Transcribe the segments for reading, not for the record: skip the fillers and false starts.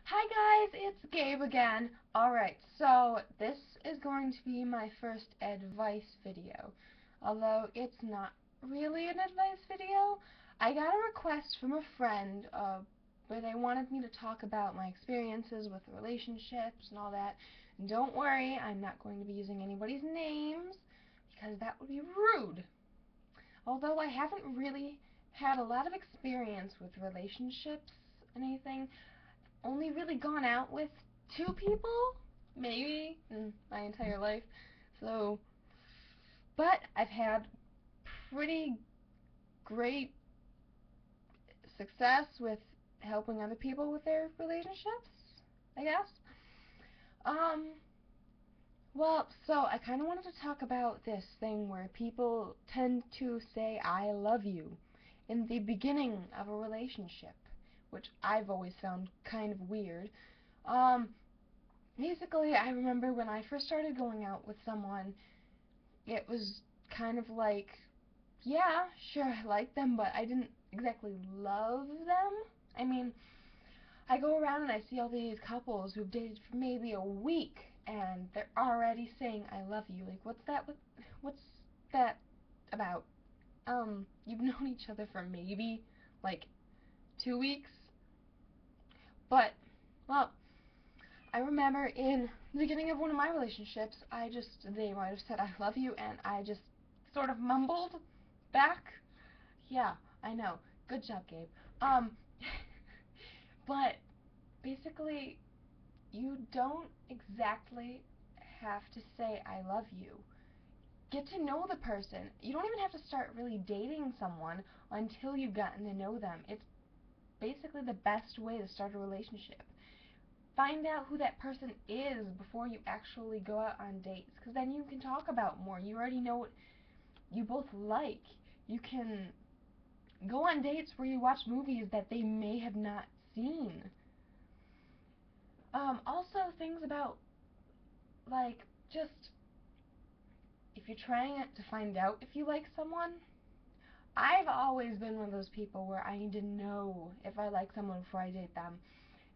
Hi guys, it's Gabe again. Alright, so this is going to be my first advice video. Although it's not really an advice video. I got a request from a friend where they wanted me to talk about my experiences with relationships and all that. And don't worry, I'm not going to be using anybody's names because that would be rude. Although I haven't really had a lot of experience with relationships and anything, only really gone out with two people, maybe, in my entire life. So, but I've had pretty great success with helping other people with their relationships, I guess. Um, well, so I kind of wanted to talk about this thing where people tend to say I love you in the beginning of a relationship, which I've always found kind of weird. Um, Basically, I remember when I first started going out with someone, it was kind of like, yeah, sure, I like them, but I didn't exactly love them. I mean, I go around and I see all these couples who've dated for maybe a week, and they're already saying, I love you. Like, what's that about? You've known each other for maybe, like, 2 weeks? But, well, I remember in the beginning of one of my relationships, they might have said I love you, and I just sort of mumbled back. Yeah, I know. Good job, Gabe. Um, but basically, you don't exactly have to say I love you. Get to know the person. You don't even have to start really dating someone until you've gotten to know them. It's basically the best way to start a relationship. Find out who that person is before you actually go out on dates, because then you can talk about more. You already know what you both like. You can go on dates where you watch movies that they may have not seen. Also, things about, like, just if you're trying to find out if you like someone, I've always been one of those people where I need to know if I like someone before I date them.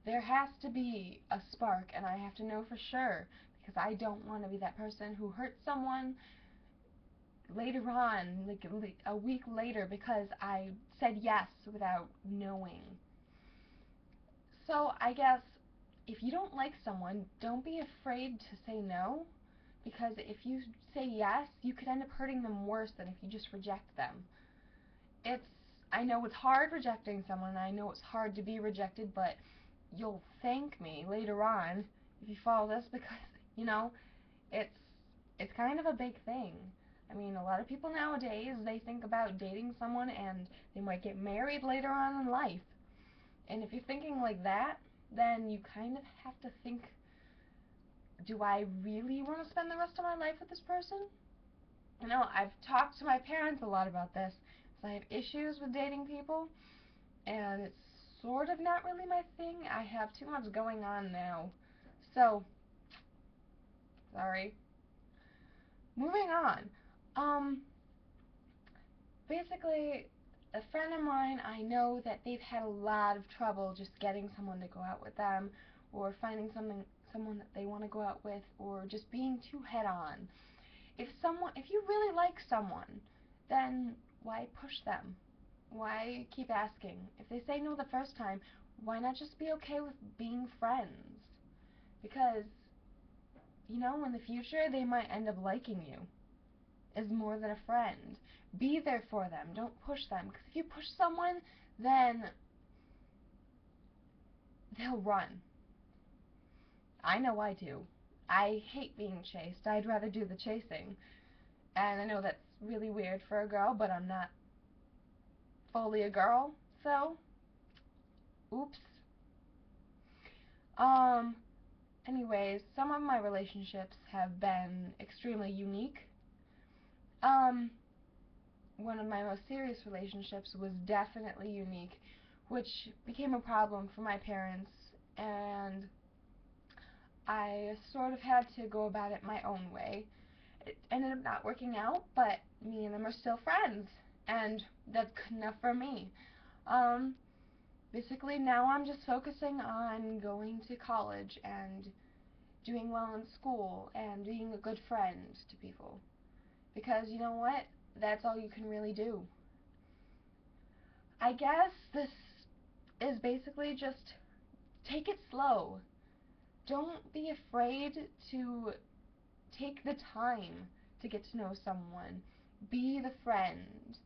There has to be a spark, and I have to know for sure, because I don't want to be that person who hurts someone later on, like a week later, because I said yes without knowing. So I guess if you don't like someone, don't be afraid to say no, because if you say yes, you could end up hurting them worse than if you just reject them. It's I know it's hard rejecting someone, and I know it's hard to be rejected, but you'll thank me later on if you follow this, because you know it's it's kind of a big thing. I mean, a lot of people nowadays, they think about dating someone and they might get married later on in life. And if you're thinking like that, then you kind of have to think, do I really want to spend the rest of my life with this person? You know, I've talked to my parents a lot about this, so I have issues with dating people, and it's sort of not really my thing. I have too much going on now. So, sorry. Moving on. Um, Basically, a friend of mine, I know that they've had a lot of trouble just getting someone to go out with them, or finding someone that they want to go out with, or just being too head on. If you really like someone, then why push them? Why keep asking? If they say no the first time, why not just be okay with being friends? Because, you know, in the future, they might end up liking you as more than a friend. Be there for them. Don't push them. Because if you push someone, then they'll run. I know I do. I hate being chased. I'd rather do the chasing. And I know that's really weird for a girl, but I'm not fully a girl, so oops. Um, Anyways, some of my relationships have been extremely unique. Um, One of my most serious relationships was definitely unique, which became a problem for my parents, and I sort of had to go about it my own way. It ended up not working out, but me and them are still friends, and that's good enough for me. Um, Basically, now I'm just focusing on going to college and doing well in school and being a good friend to people. Because you know what? That's all you can really do. I guess this is basically just take it slow. Don't be afraid to take the time to get to know someone. Be the friend.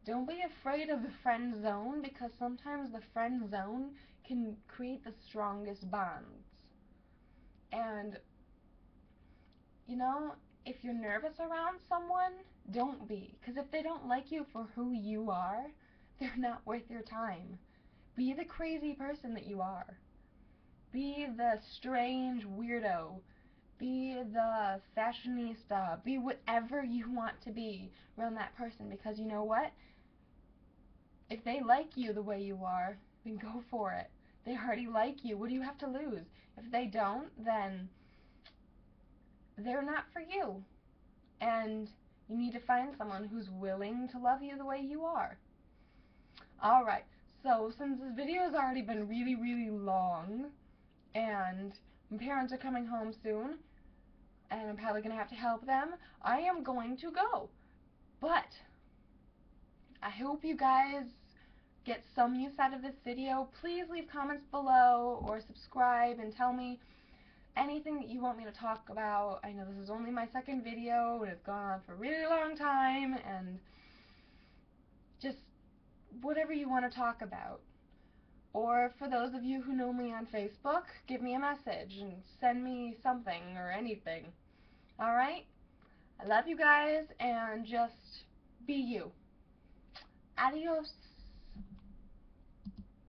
Don't be afraid of the friend zone, because sometimes the friend zone can create the strongest bonds. And, you know, if you're nervous around someone, don't be. Because if they don't like you for who you are, they're not worth your time. Be the crazy person that you are. Be the strange weirdo. Be the fashionista. Be whatever you want to be around that person, because you know what? If they like you the way you are, then go for it. They already like you. What do you have to lose? If they don't, then they're not for you. And you need to find someone who's willing to love you the way you are. Alright, so since this video has already been really, really long, and my parents are coming home soon, and I'm probably going to have to help them, I am going to go. But I hope you guys get some use out of this video. Please leave comments below or subscribe and tell me anything that you want me to talk about. I know this is only my second video and it's gone on for a really long time, and just whatever you want to talk about. Or for those of you who know me on Facebook, give me a message and send me something or anything. Alright? I love you guys, and just be you. Adios.